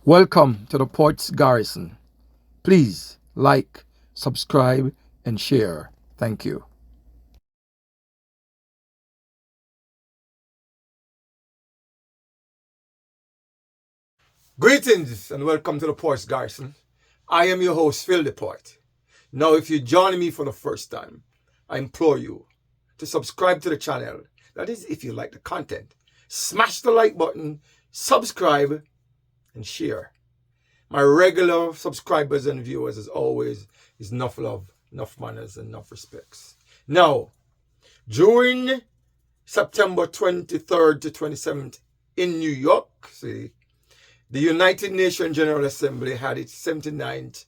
Welcome to the Port's Garrison. Please like, subscribe, and share. Thank you. Greetings and welcome to the Port's Garrison. I am your host, Phil the Port. Now, if you're joining me for the first time, I implore you to subscribe to the channel. That is, if you like the content. Smash the like button, subscribe, and share. My regular subscribers and viewers, as always, is enough love, enough manners, and enough respects. Now, during September 23rd to 27th in New York City, the United Nations General Assembly had its 79th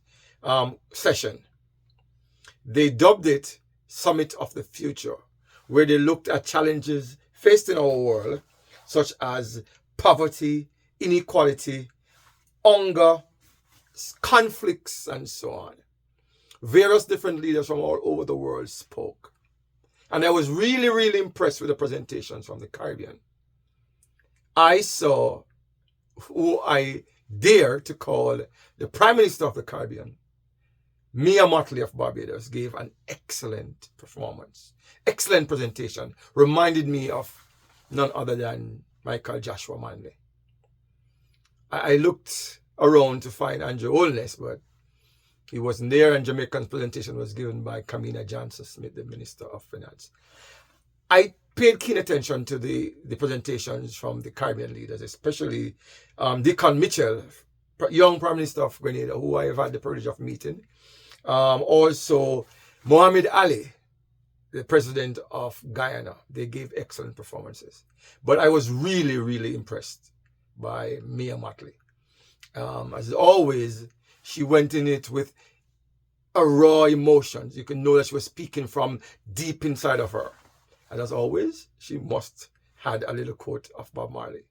session. They dubbed it Summit of the Future, where they looked at challenges faced in our world, such as poverty, inequality, hunger, conflicts, and so on. Various different leaders from all over the world spoke. And I was really impressed with the presentations from the Caribbean. I saw who I dare to call the Prime Minister of the Caribbean, Mottley of Barbados, gave an excellent performance, excellent presentation, reminded me of none other than Michael Joshua Manley. I looked around to find Andrew Holness, but he wasn't there, and Jamaican's presentation was given by Kamina Johnson-Smith, the Minister of Finance. I paid keen attention to the presentations from the Caribbean leaders, especially Deacon Mitchell, young Prime Minister of Grenada, who I have had the privilege of meeting. Also, Mohammed Ali, the President of Guyana. They gave excellent performances. But I was really impressed by Mia Mottley. As always, she went in it with a raw emotions. You can know that she was speaking from deep inside of her. And as always, she must had a little quote of Bob Marley.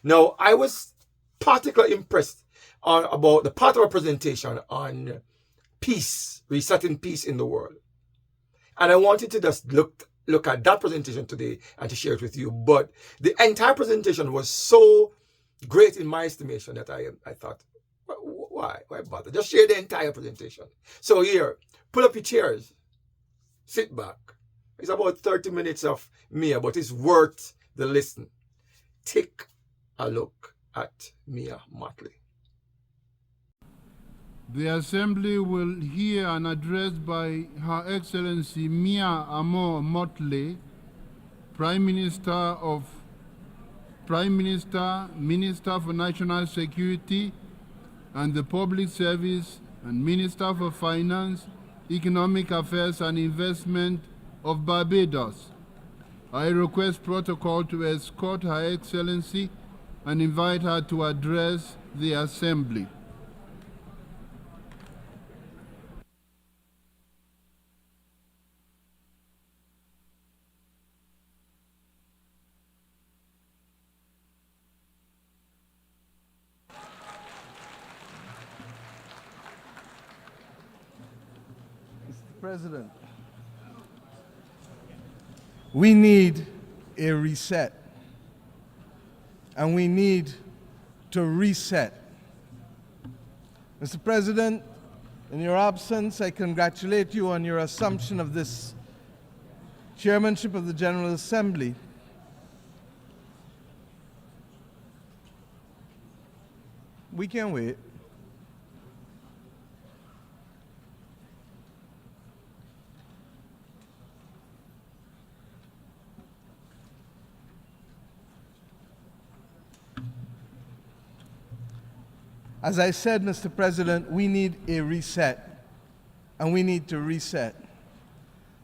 Now, I was particularly impressed about the part of her presentation on peace, resetting peace in the world. And I wanted to just look at that presentation today and to share it with you. But the entire presentation was so great in my estimation that I thought, why bother? Just share the entire presentation. So here, pull up your chairs, sit back. It's about 30 minutes of Mia, but it's worth the listen. Take a look at Mia Mottley. The Assembly will hear an address by Her Excellency Mia Amor Mottley, Minister, Minister for National Security and the Public Service, and Minister for Finance, Economic Affairs and Investment of Barbados. I request protocol to escort Her Excellency and invite her to address the Assembly. Mr. President, we need a reset, and we need to reset. Mr. President, in your absence, I congratulate you on your assumption of this chairmanship of the General Assembly. We can wait. As I said, Mr. President, we need a reset, and we need to reset.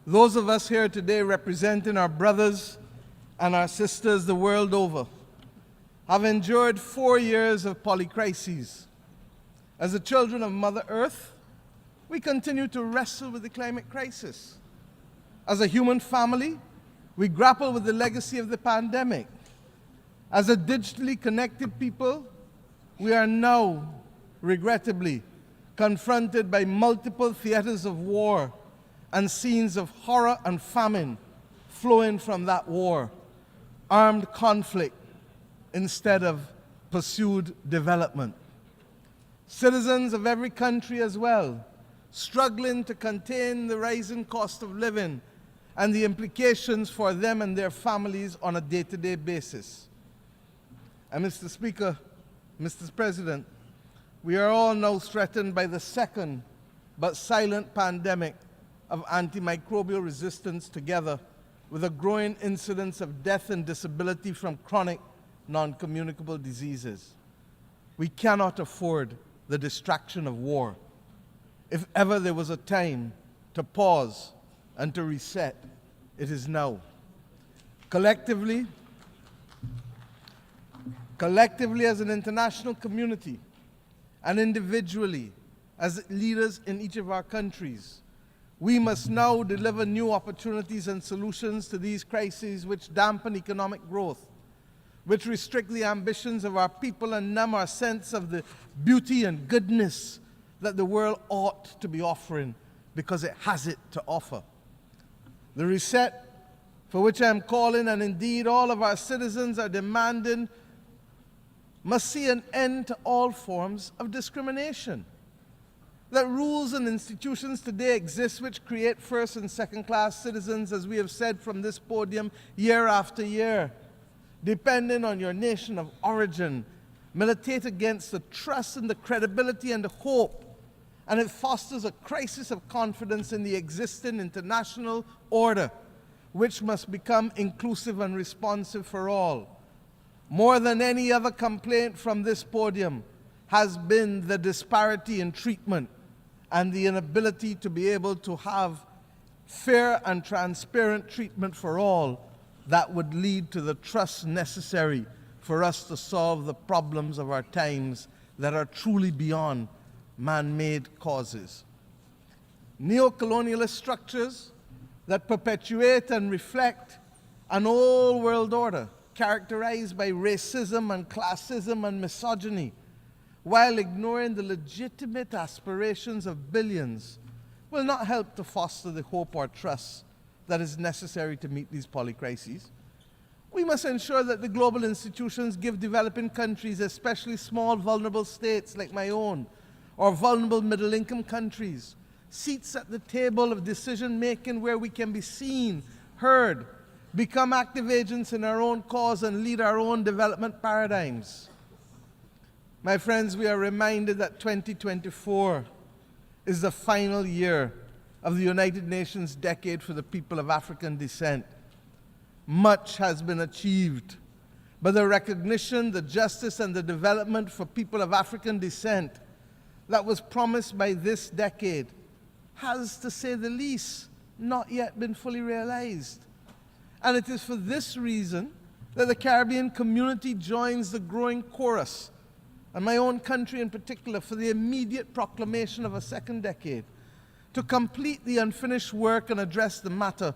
Those of us here today representing our brothers and our sisters the world over have endured 4 years of polycrises. As the children of Mother Earth, we continue to wrestle with the climate crisis. As a human family, we grapple with the legacy of the pandemic. As a digitally connected people, we are now, regrettably, confronted by multiple theaters of war and scenes of horror and famine flowing from that war, armed conflict instead of pursued development. citizens of every country as well, struggling to contain the rising cost of living and the implications for them and their families on a day-to-day basis. And Mr. Speaker, Mr. President, we are all now threatened by the second but silent pandemic of antimicrobial resistance, together with a growing incidence of death and disability from chronic non-communicable diseases. We cannot afford the distraction of war. If ever there was a time to pause and to reset, it is now. Collectively as an international community, and individually as leaders in each of our countries, we must now deliver new opportunities and solutions to these crises which dampen economic growth, which restrict the ambitions of our people and numb our sense of the beauty and goodness that the world ought to be offering because it has it to offer. The reset for which I am calling, and indeed all of our citizens are demanding, must see an end to all forms of discrimination. That rules and institutions today exist which create first and second class citizens, as we have said from this podium year after year, depending on your nation of origin, militate against the trust and the credibility and the hope, and it fosters a crisis of confidence in the existing international order, which must become inclusive and responsive for all. More than any other complaint from this podium has been the disparity in treatment and the inability to be able to have fair and transparent treatment for all that would lead to the trust necessary for us to solve the problems of our times that are truly beyond man-made causes. Neo-colonialist structures that perpetuate and reflect an old world order characterized by racism and classism and misogyny, while ignoring the legitimate aspirations of billions, will not help to foster the hope or trust that is necessary to meet these polycrises. We must ensure that the global institutions give developing countries, especially small vulnerable states like my own, or vulnerable middle-income countries, seats at the table of decision-making where we can be seen, heard, become active agents in our own cause and lead our own development paradigms. My friends, we are reminded that 2024 is the final year of the United Nations Decade for the People of African Descent. Much has been achieved, but the recognition, the justice, and the development for people of African descent that was promised by this decade has, to say the least, not yet been fully realized. And it is for this reason that the Caribbean community joins the growing chorus, and my own country in particular, for the immediate proclamation of a second decade to complete the unfinished work and address the matter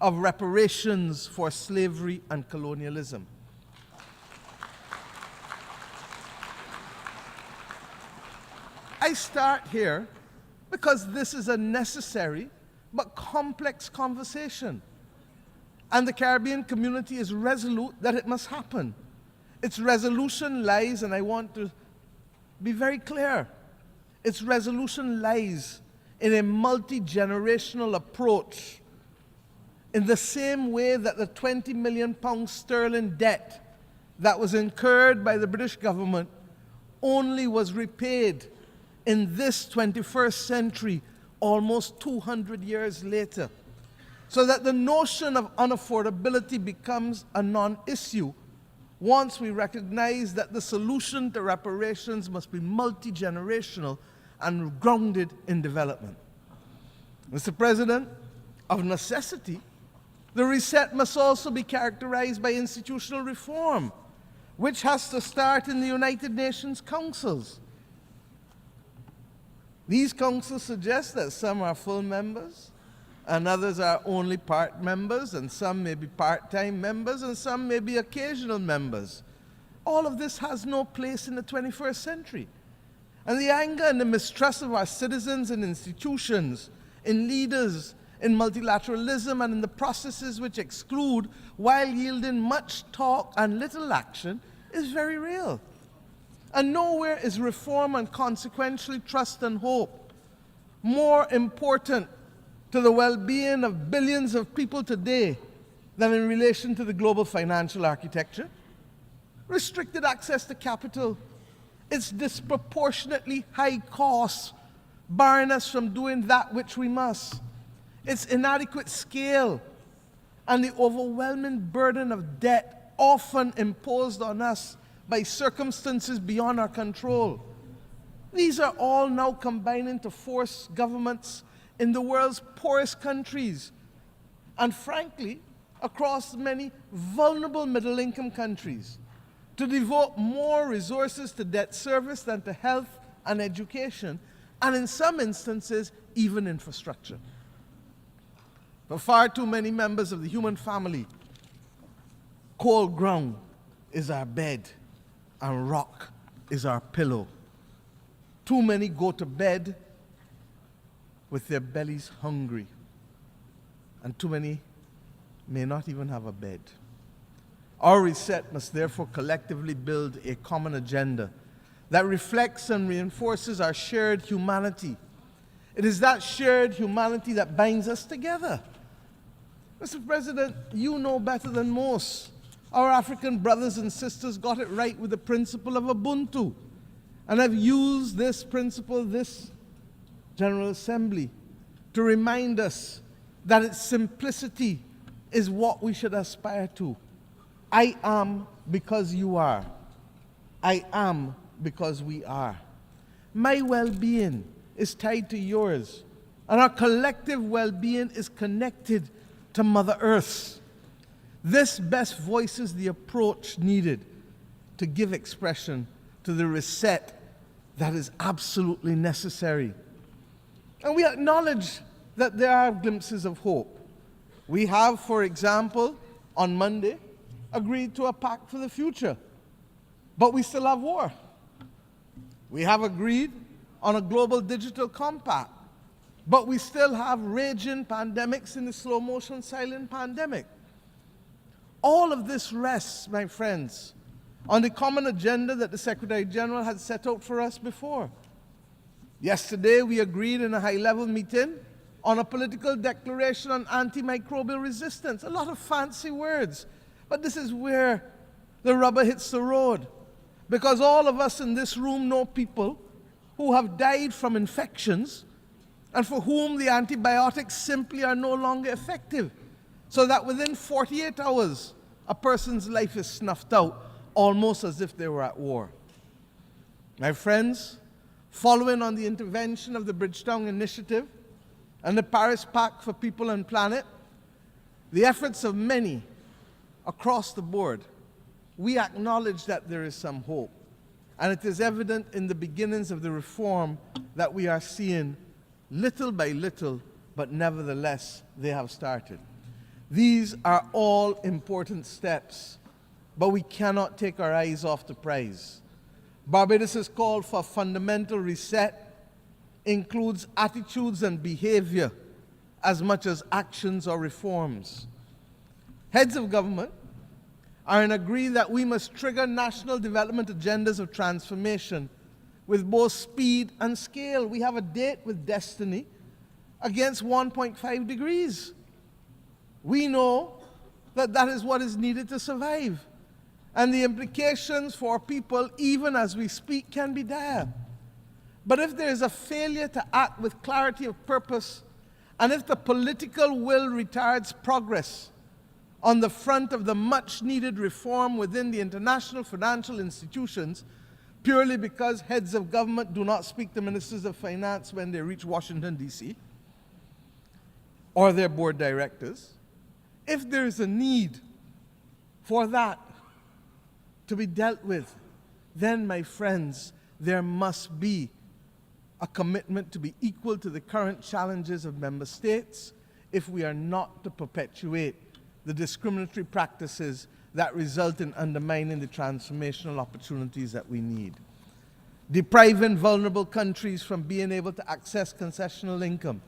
of reparations for slavery and colonialism. I start here because this is a necessary but complex conversation, and the Caribbean community is resolute that it must happen. Its resolution lies, and I want to be very clear, its resolution lies in a multi-generational approach, in the same way that the £20 million sterling debt that was incurred by the British government only was repaid in this 21st century, almost 200 years later, so that the notion of unaffordability becomes a non-issue once we recognize that the solution to reparations must be multi-generational and grounded in development. Mr. President, of necessity, the reset must also be characterized by institutional reform, which has to start in the United Nations councils. These councils suggest that some are full members, and others are only part members, and some may be part-time members, and some may be occasional members. All of this has no place in the 21st century. And the anger and the mistrust of our citizens and institutions, in leaders, in multilateralism, and in the processes which exclude while yielding much talk and little action is very real. And nowhere is reform and consequentially trust and hope more important to the well-being of billions of people today than in relation to the global financial architecture. Restricted access to capital, its disproportionately high costs barring us from doing that which we must, its inadequate scale, and the overwhelming burden of debt often imposed on us by circumstances beyond our control. These are all now combining to force governments in the world's poorest countries, and frankly, across many vulnerable middle-income countries, to devote more resources to debt service than to health and education, and in some instances, even infrastructure. For far too many members of the human family, cold ground is our bed and rock is our pillow. Too many go to bed with their bellies hungry, and too many may not even have a bed. Our reset must therefore collectively build a common agenda that reflects and reinforces our shared humanity. It is that shared humanity that binds us together. Mr. President, you know better than most. Our African brothers and sisters got it right with the principle of Ubuntu, and have used this principle, this General Assembly, to remind us that its simplicity is what we should aspire to. I am because you are. I am because we are. My well-being is tied to yours, and our collective well-being is connected to Mother Earth. This best voices the approach needed to give expression to the reset that is absolutely necessary. And we acknowledge that there are glimpses of hope. We have, for example, on Monday, agreed to a pact for the future, but we still have war. We have agreed on a global digital compact, but we still have raging pandemics in the slow motion silent pandemic. All of this rests, my friends, on the common agenda that the Secretary General had set out for us before. Yesterday, we agreed in a high-level meeting on a political declaration on antimicrobial resistance. A lot of fancy words, but this is where the rubber hits the road, because all of us in this room know people who have died from infections and for whom the antibiotics simply are no longer effective, so that within 48 hours, a person's life is snuffed out, almost as if they were at war. My friends, following on the intervention of the Bridgetown Initiative and the Paris Pact for People and Planet, the efforts of many across the board, we acknowledge that there is some hope. And it is evident in the beginnings of the reform that we are seeing little by little, but nevertheless, they have started. These are all important steps, but we cannot take our eyes off the prize. Barbados' call for fundamental reset includes attitudes and behavior as much as actions or reforms. Heads of government are in agree that we must trigger national development agendas of transformation with both speed and scale. We have a date with destiny against 1.5 degrees. We know that that is what is needed to survive. And the implications for people, even as we speak, can be dire. But if there is a failure to act with clarity of purpose, and if the political will retards progress on the front of the much-needed reform within the international financial institutions, purely because heads of government do not speak to ministers of finance when they reach Washington, D.C., or their board directors, if there is a need for that to be dealt with, then, my friends, there must be a commitment to be equal to the current challenges of member states if we are not to perpetuate the discriminatory practices that result in undermining the transformational opportunities that we need. Depriving vulnerable countries from being able to access concessional income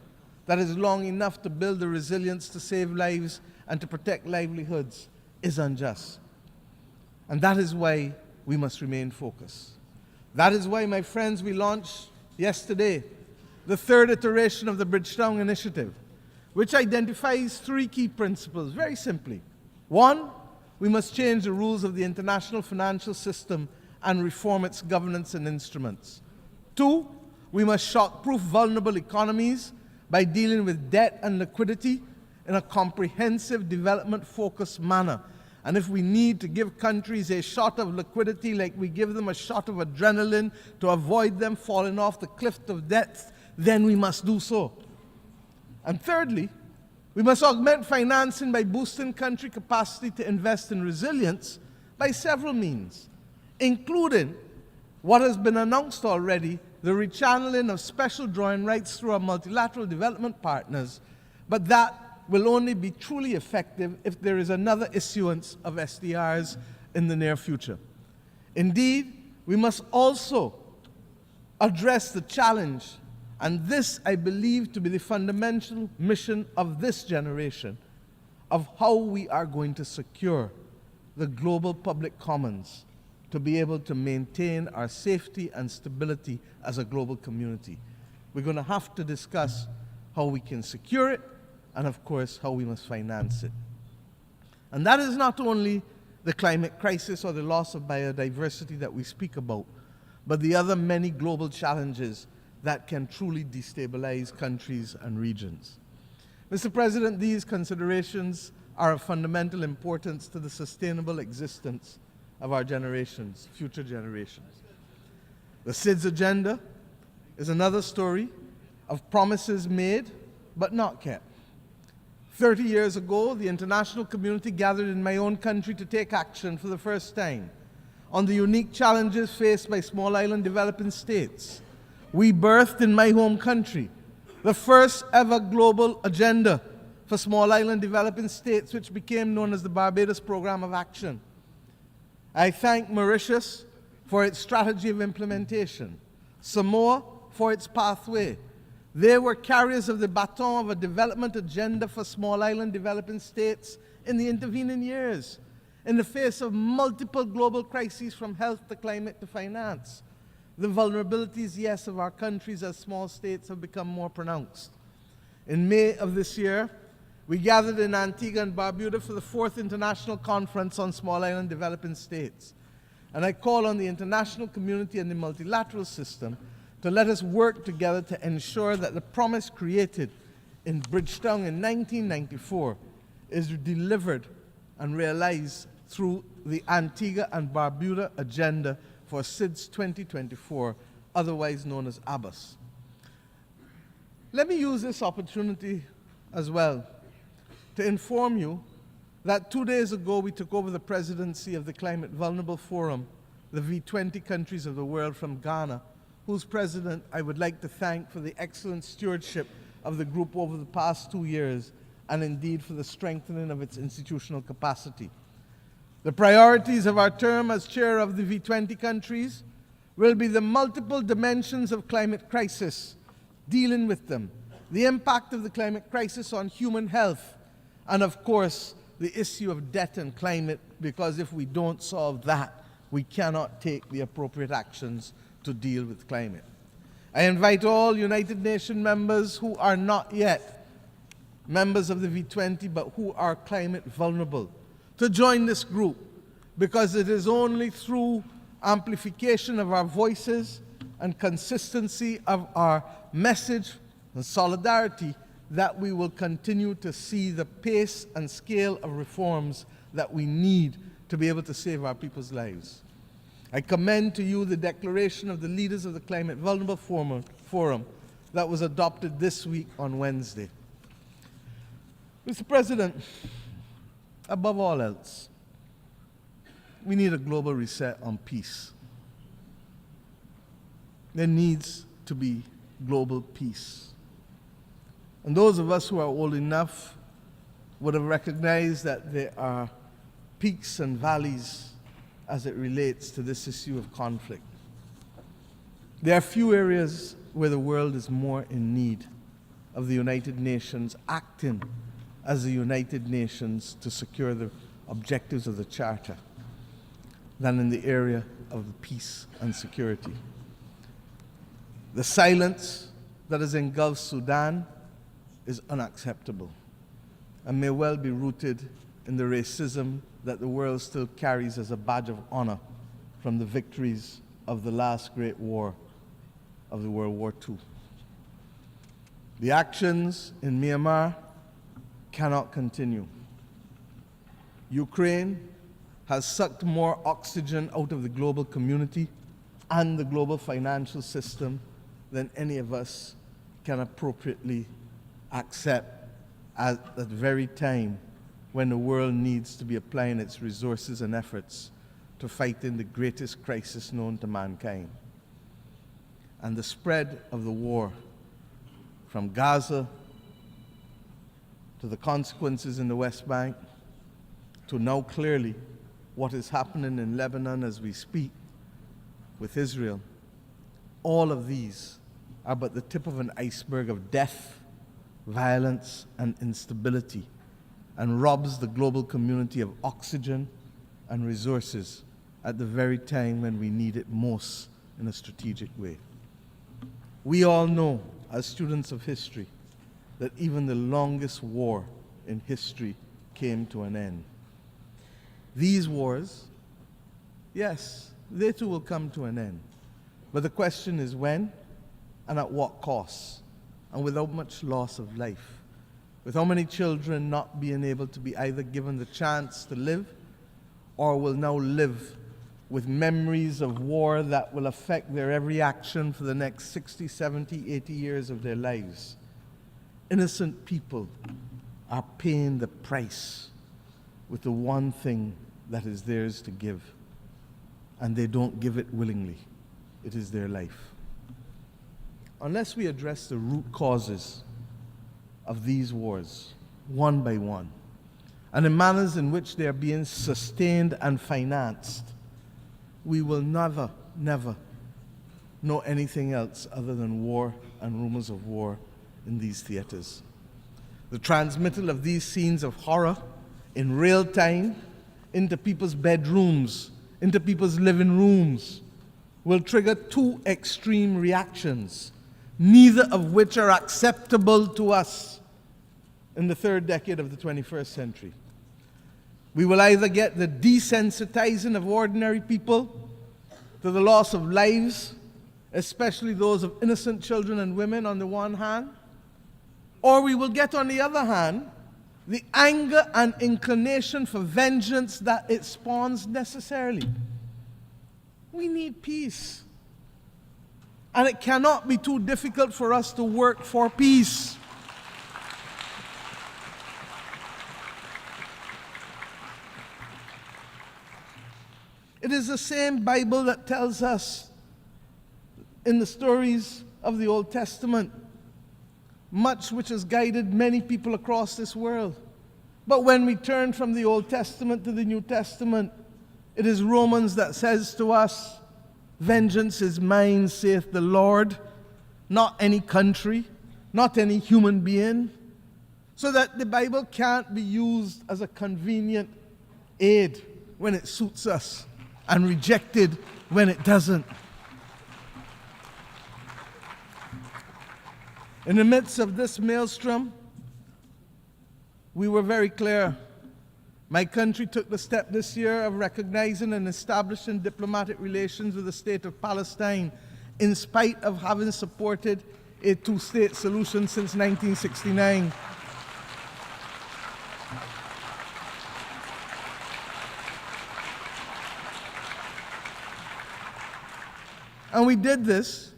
that is long enough to build the resilience to save lives and to protect livelihoods is unjust. And that is why we must remain focused. That is why, my friends, we launched yesterday the third iteration of the Bridgetown Initiative, which identifies three key principles, very simply. One, we must change the rules of the international financial system and reform its governance and instruments. Two, we must shock-proof vulnerable economies by dealing with debt and liquidity in a comprehensive, development-focused manner. And if we need to give countries a shot of liquidity like we give them a shot of adrenaline to avoid them falling off the cliff of debt, then we must do so. And thirdly, we must augment financing by boosting country capacity to invest in resilience by several means, including what has been announced already, the rechanneling of special drawing rights through our multilateral development partners, but that will only be truly effective if there is another issuance of SDRs in the near future. Indeed, we must also address the challenge, and this I believe to be the fundamental mission of this generation, of how we are going to secure the global public commons to be able to maintain our safety and stability as a global community. We're going to have to discuss how we can secure it, and of course, how we must finance it. And that is not only the climate crisis or the loss of biodiversity that we speak about, but the other many global challenges that can truly destabilize countries and regions. Mr. President, these considerations are of fundamental importance to the sustainable existence of our generations, future generations. The SIDS agenda is another story of promises made but not kept. 30 years ago, the international community gathered in my own country to take action for the first time on the unique challenges faced by small island developing states. We birthed in my home country the first ever global agenda for small island developing states, which became known as the Barbados Program of Action. I thank Mauritius for its strategy of implementation, Samoa for its pathway. They were carriers of the baton of a development agenda for small island developing states in the intervening years, in the face of multiple global crises from health to climate to finance. The vulnerabilities, yes, of our countries as small states have become more pronounced. In May of this year, we gathered in Antigua and Barbuda for the 4th International Conference on Small Island Developing States. And I call on the international community and the multilateral system to let us work together to ensure that the promise created in Bridgetown in 1994 is delivered and realized through the Antigua and Barbuda Agenda for SIDS 2024, otherwise known as ABBAS. Let me use this opportunity as well to inform you that 2 days ago we took over the presidency of the Climate Vulnerable Forum, the V20 countries of the world, from Ghana, whose president I would like to thank for the excellent stewardship of the group over the past 2 years, and indeed for the strengthening of its institutional capacity. The priorities of our term as chair of the V20 countries will be the multiple dimensions of climate crisis, dealing with them, the impact of the climate crisis on human health, and of course, the issue of debt and climate, because if we don't solve that, we cannot take the appropriate actions to deal with climate. I invite all United Nations members who are not yet members of the V20 but who are climate vulnerable to join this group, because it is only through amplification of our voices and consistency of our message and solidarity that we will continue to see the pace and scale of reforms that we need to be able to save our people's lives. I commend to you the declaration of the leaders of the Climate Vulnerable Forum that was adopted this week on Wednesday. Mr. President, above all else, we need a global reset on peace. There needs to be global peace. And those of us who are old enough would have recognized that there are peaks and valleys as it relates to this issue of conflict. There are few areas where the world is more in need of the United Nations acting as the United Nations to secure the objectives of the Charter than in the area of peace and security. The silence that has engulfed Sudan is unacceptable and may well be rooted in the racism that the world still carries as a badge of honor from the victories of the last great war of the World War II. The actions in Myanmar cannot continue. Ukraine has sucked more oxygen out of the global community and the global financial system than any of us can appropriately accept at the very time when the world needs to be applying its resources and efforts to fight in the greatest crisis known to mankind. And the spread of the war from Gaza to the consequences in the West Bank to now clearly what is happening in Lebanon as we speak with Israel, all of these are but the tip of an iceberg of death, violence, and instability, and robs the global community of oxygen and resources at the very time when we need it most in a strategic way. We all know, as students of history, that even the longest war in history came to an end. These wars, yes, they too will come to an end. But the question is when and at what cost, and without much loss of life, with how many children not being able to be either given the chance to live or will now live with memories of war that will affect their every action for the next 60, 70, 80 years of their lives. Innocent people are paying the price with the one thing that is theirs to give, and they don't give it willingly. It is their life. Unless we address the root causes of these wars, one by one, and the manners in which they are being sustained and financed, we will never, never know anything else other than war and rumors of war in these theaters. The transmittal of these scenes of horror in real time into people's bedrooms, into people's living rooms, will trigger two extreme reactions, neither of which are acceptable to us in the third decade of the 21st century. We will either get the desensitizing of ordinary people to the loss of lives, especially those of innocent children and women on the one hand, or we will get, on the other hand, the anger and inclination for vengeance that it spawns necessarily. We need peace. And it cannot be too difficult for us to work for peace. It is the same Bible that tells us in the stories of the Old Testament, much which has guided many people across this world. But when we turn from the Old Testament to the New Testament, it is Romans that says to us, "Vengeance is mine, saith the Lord," not any country, not any human being, so that the Bible can't be used as a convenient aid when it suits us and rejected when it doesn't. In the midst of this maelstrom, we were very clear. My country took the step this year of recognizing and establishing diplomatic relations with the state of Palestine, in spite of having supported a two-state solution since 1969. And we did this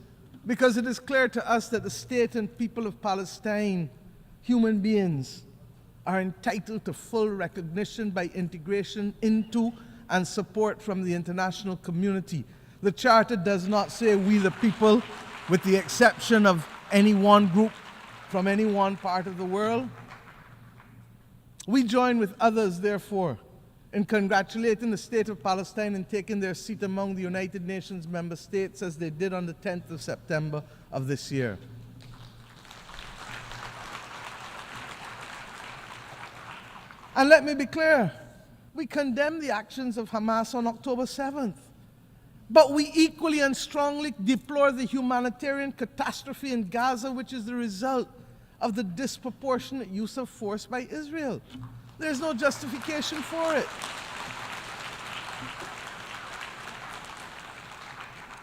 because it is clear to us that the state and people of Palestine, human beings, are entitled to full recognition by integration into and support from the international community. The Charter does not say we the people, with the exception of any one group from any one part of the world. We join with others, therefore, in congratulating the state of Palestine in taking their seat among the United Nations member states as they did on the 10th of September of this year. And let me be clear, we condemn the actions of Hamas on October 7th. But we equally and strongly deplore the humanitarian catastrophe in Gaza, which is the result of the disproportionate use of force by Israel. There's no justification for it.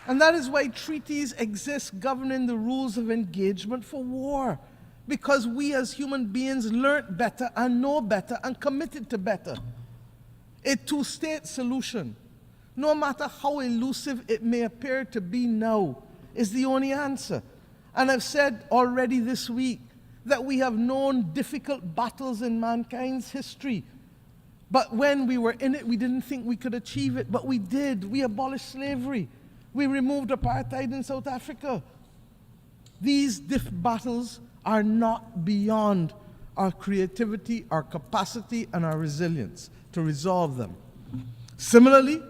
And that is why treaties exist governing the rules of engagement for war. Because we as human beings learned better and know better and committed to better. A two-state solution, no matter how elusive it may appear to be now, is the only answer. And I've said already this week that we have known difficult battles in mankind's history. But when we were in it, we didn't think we could achieve it. But we did. We abolished slavery. We removed apartheid in South Africa. These battles are not beyond our creativity, our capacity, and our resilience to resolve them. Similarly,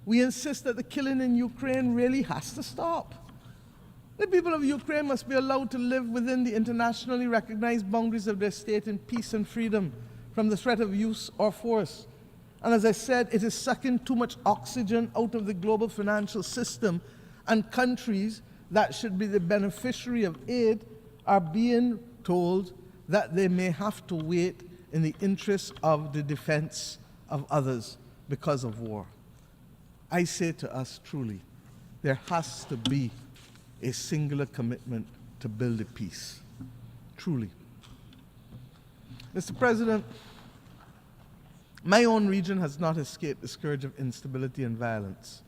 we insist that the killing in Ukraine really has to stop. The people of Ukraine must be allowed to live within the internationally recognized boundaries of their state in peace and freedom from the threat of use or force. And as I said, it is sucking too much oxygen out of the global financial system, and countries that should be the beneficiary of aid are being told that they may have to wait in the interest of the defense of others because of war. I say to us truly, there has to be a singular commitment to build a peace. Truly. Mr. President, my own region has not escaped the scourge of instability and violence.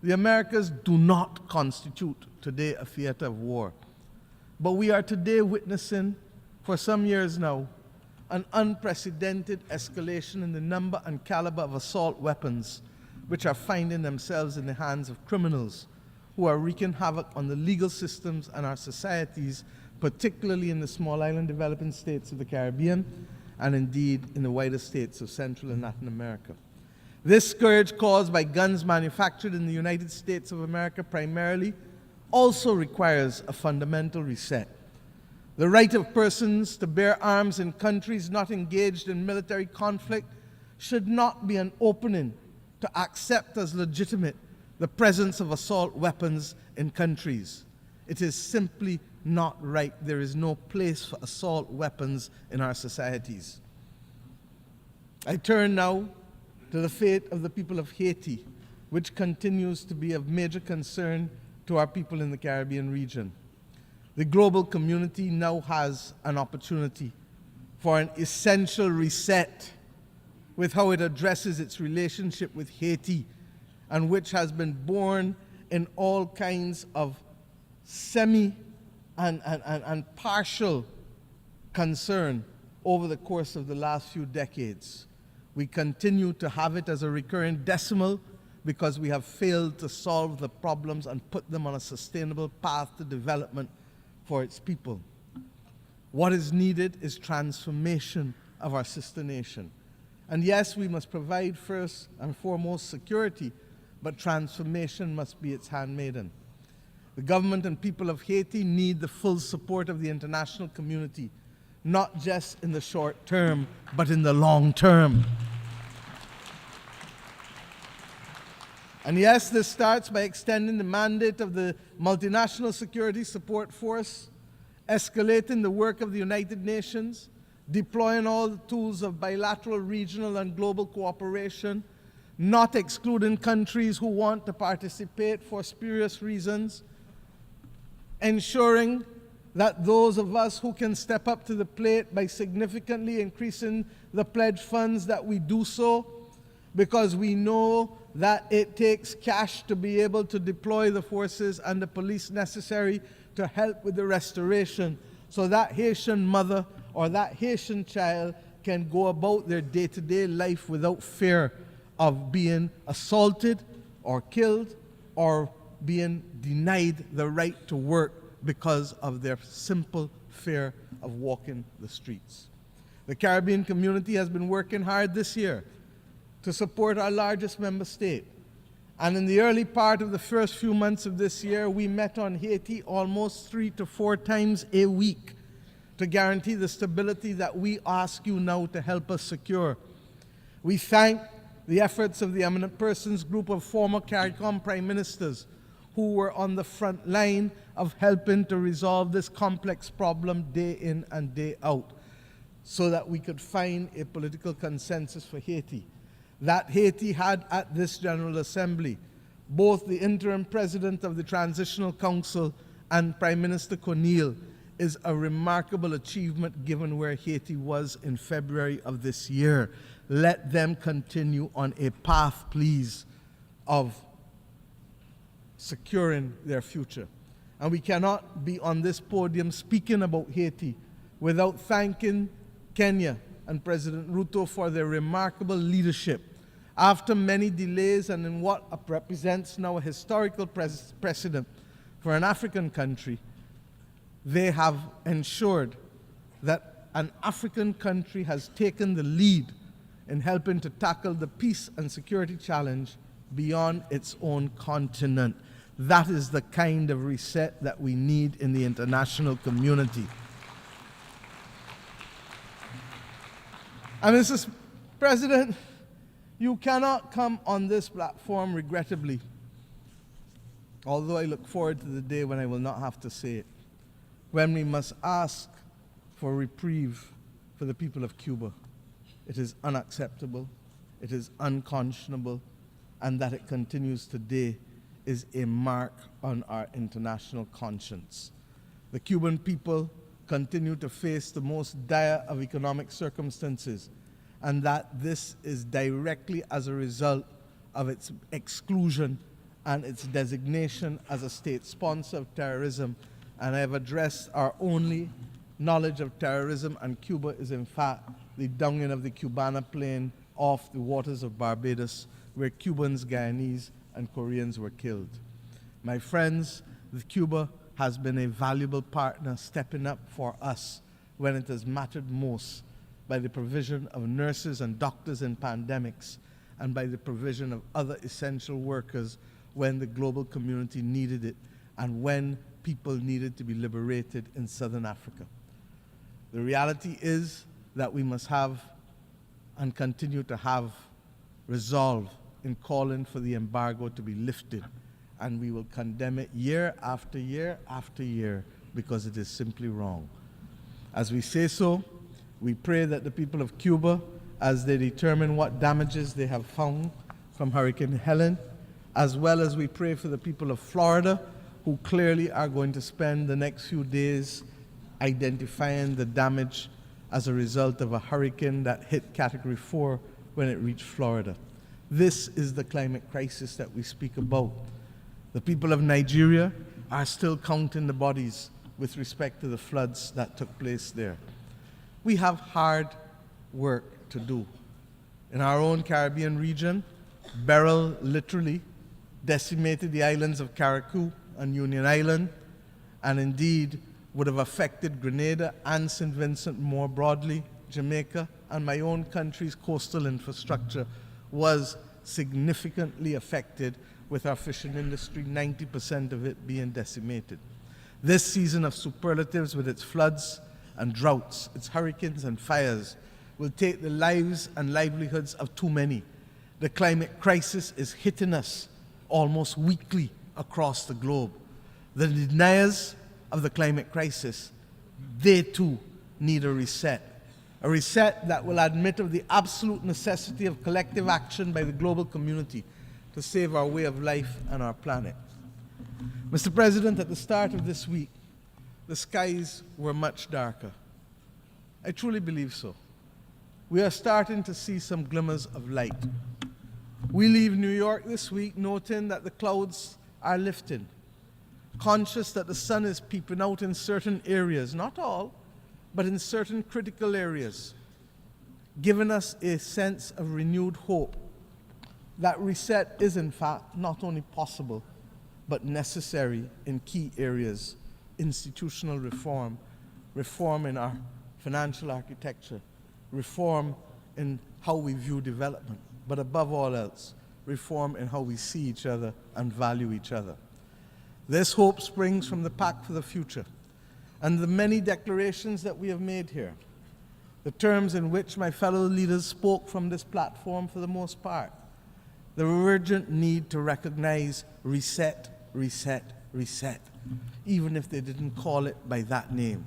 The Americas do not constitute today a theater of war. But we are today witnessing, for some years now, an unprecedented escalation in the number and caliber of assault weapons which are finding themselves in the hands of criminals who are wreaking havoc on the legal systems and our societies, particularly in the small island developing states of the Caribbean, and indeed in the wider states of Central and Latin America. This scourge caused by guns manufactured in the United States of America primarily also requires a fundamental reset. The right of persons to bear arms in countries not engaged in military conflict should not be an opening to accept as legitimate the presence of assault weapons in countries. It is simply not right. There is no place for assault weapons in our societies. I turn now to the fate of the people of Haiti, which continues to be of major concern to our people in the Caribbean region. The global community now has an opportunity for an essential reset with how it addresses its relationship with Haiti, and which has been born in all kinds of semi and partial concern over the course of the last few decades. We continue to have it as a recurring decimal because we have failed to solve the problems and put them on a sustainable path to development for its people. What is needed is transformation of our sister nation. And yes, we must provide first and foremost security, but transformation must be its handmaiden. The government and people of Haiti need the full support of the international community, not just in the short term, but in the long term. And yes, this starts by extending the mandate of the Multinational Security Support Force, escalating the work of the United Nations, deploying all the tools of bilateral, regional, and global cooperation, not excluding countries who want to participate for spurious reasons, ensuring that those of us who can step up to the plate by significantly increasing the pledge funds that we do so, because we know that it takes cash to be able to deploy the forces and the police necessary to help with the restoration, so that Haitian mother or that Haitian child can go about their day-to-day life without fear of being assaulted or killed or being denied the right to work because of their simple fear of walking the streets. The Caribbean community has been working hard this year to support our largest member state. And in the early part of the first few months of this year, we met on Haiti almost 3 to 4 times a week to guarantee the stability that we ask you now to help us secure. We thank the efforts of the Eminent Persons Group of former CARICOM prime ministers who were on the front line of helping to resolve this complex problem day in and day out, so that we could find a political consensus for Haiti. That Haiti had at this General Assembly both the interim president of the Transitional Council and Prime Minister Cornille is a remarkable achievement given where Haiti was in February of this year. Let them continue on a path, please, of securing their future. And we cannot be on this podium speaking about Haiti without thanking Kenya and President Ruto for their remarkable leadership. After many delays and in what represents now a historical precedent for an African country, they have ensured that an African country has taken the lead in helping to tackle the peace and security challenge beyond its own continent. That is the kind of reset that we need in the international community. And Mr. President, you cannot come on this platform regrettably, although I look forward to the day when I will not have to say it, when we must ask for reprieve for the people of Cuba. It is unacceptable, it is unconscionable, and that it continues today is a mark on our international conscience. The Cuban people continue to face the most dire of economic circumstances, and that this is directly as a result of its exclusion and its designation as a state sponsor of terrorism. And I have addressed our only knowledge of terrorism, and Cuba is in fact the downing of the Cubana plane off the waters of Barbados, where Cubans, Guyanese, and Koreans were killed. My friends, Cuba has been a valuable partner stepping up for us when it has mattered most, by the provision of nurses and doctors in pandemics, and by the provision of other essential workers when the global community needed it and when people needed to be liberated in Southern Africa. The reality is that we must have and continue to have resolve in calling for the embargo to be lifted, and we will condemn it year after year after year because it is simply wrong. As we say so, we pray that the people of Cuba, as they determine what damages they have found from Hurricane Helen, as well as we pray for the people of Florida, who clearly are going to spend the next few days identifying the damage as a result of a hurricane that hit Category 4 when it reached Florida. This is the climate crisis that we speak about. The people of Nigeria are still counting the bodies with respect to the floods that took place there. We have hard work to do. In our own Caribbean region, Beryl literally decimated the islands of Carriacou and Union Island, and indeed would have affected Grenada and St. Vincent more broadly. Jamaica and my own country's coastal infrastructure was significantly affected, with our fishing industry, 90% of it being decimated. This season of superlatives, with its floods and droughts, its hurricanes and fires, will take the lives and livelihoods of too many. The climate crisis is hitting us almost weekly across the globe. The deniers of the climate crisis, they too need a reset that will admit of the absolute necessity of collective action by the global community to save our way of life and our planet. Mr. President, at the start of this week, the skies were much darker. I truly believe so. We are starting to see some glimmers of light. We leave New York this week noting that the clouds are lifting, conscious that the sun is peeping out in certain areas, not all, but in certain critical areas, giving us a sense of renewed hope that reset is in fact not only possible, but necessary in key areas: institutional reform, reform in our financial architecture, reform in how we view development, but above all else, reform in how we see each other and value each other. This hope springs from the Pact for the Future and the many declarations that we have made here, the terms in which my fellow leaders spoke from this platform for the most part, the urgent need to recognize reset, reset, reset, even if they didn't call it by that name.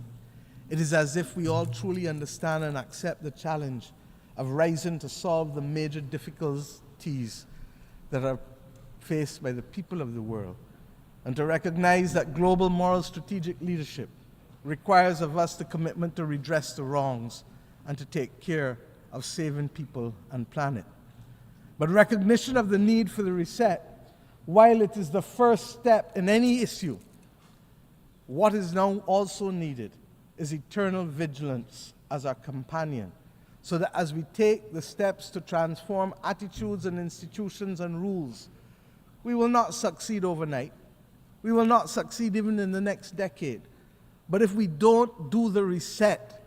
It is as if we all truly understand and accept the challenge of rising to solve the major difficulties that are faced by the people of the world, and to recognize that global moral strategic leadership requires of us the commitment to redress the wrongs and to take care of saving people and planet. But recognition of the need for the reset, while it is the first step in any issue, what is now also needed is eternal vigilance as our companion, so that as we take the steps to transform attitudes and institutions and rules, we will not succeed overnight. We will not succeed even in the next decade. But if we don't do the reset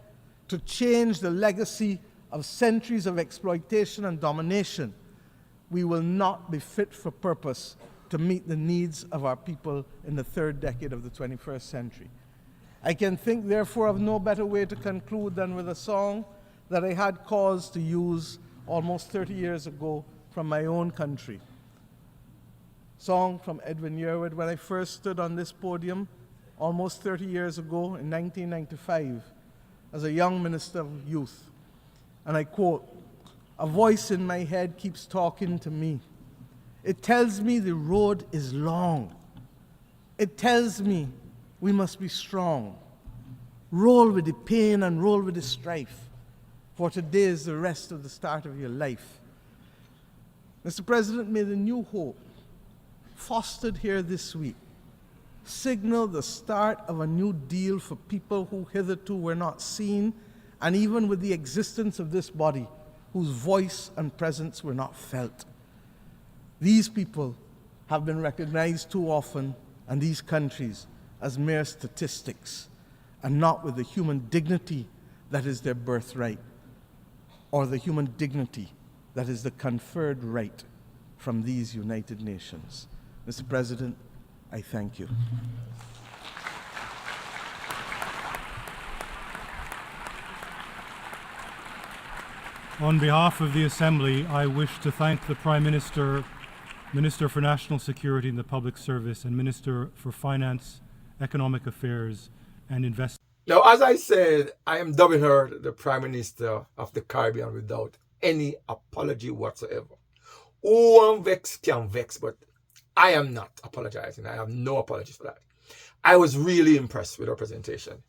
to change the legacy of centuries of exploitation and domination, we will not be fit for purpose to meet the needs of our people in the third decade of the 21st century. I can think, therefore, of no better way to conclude than with a song that I had cause to use almost 30 years ago from my own country. Song from Edwin Yearwood when I first stood on this podium almost 30 years ago in 1995 as a young minister of youth. And I quote, "A voice in my head keeps talking to me. It tells me the road is long. It tells me we must be strong. Roll with the pain and roll with the strife, for today is the rest of the start of your life." Mr. President, may the new hope fostered here this week signal the start of a new deal for people who hitherto were not seen, and even with the existence of this body, whose voice and presence were not felt. These people have been recognized too often, and these countries, as mere statistics, and not with the human dignity that is their birthright, or the human dignity that is the conferred right from these United Nations. Mr. President, I thank you. On behalf of the Assembly, I wish to thank the Prime Minister, Minister for National Security and the Public Service, and Minister for Finance, Economic Affairs and Investment. Now, as I said, I am dubbing her the Prime Minister of the Caribbean without any apology whatsoever. Who am vex can vex, but I am not apologizing. I have no apologies for that. I was really impressed with her presentation.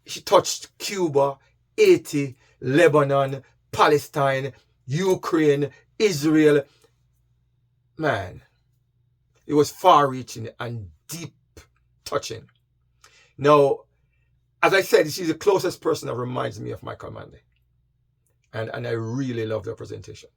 She touched Cuba, Haiti, Lebanon, Palestine, Ukraine, Israel. Man, it was far-reaching and deep touching. Now, as I said, she's the closest person that reminds me of my commander. And I really loved her presentation.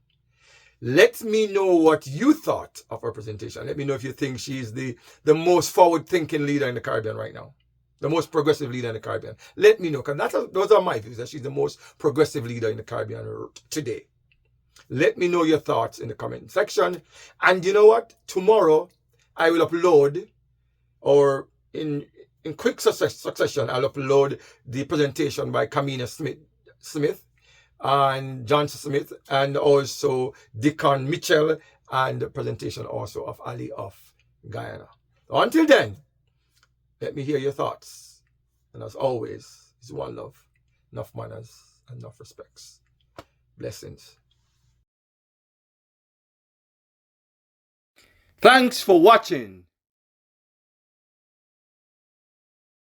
Let me know what you thought of her presentation. Let me know if you think she's the most forward-thinking leader in the Caribbean right now. The most progressive leader in the Caribbean. Let me know, because those are my views, that she's the most progressive leader in the Caribbean today. Let me know your thoughts in the comment section. And you know what? Tomorrow, I will upload, or in quick succession, I'll upload the presentation by Kamina Smith and Johnson Smith, and also Deacon Mitchell, and the presentation also of Ali of Guyana. Until then, let me hear your thoughts. And as always, it's one love, enough manners, and enough respects. Blessings. Thanks for watching.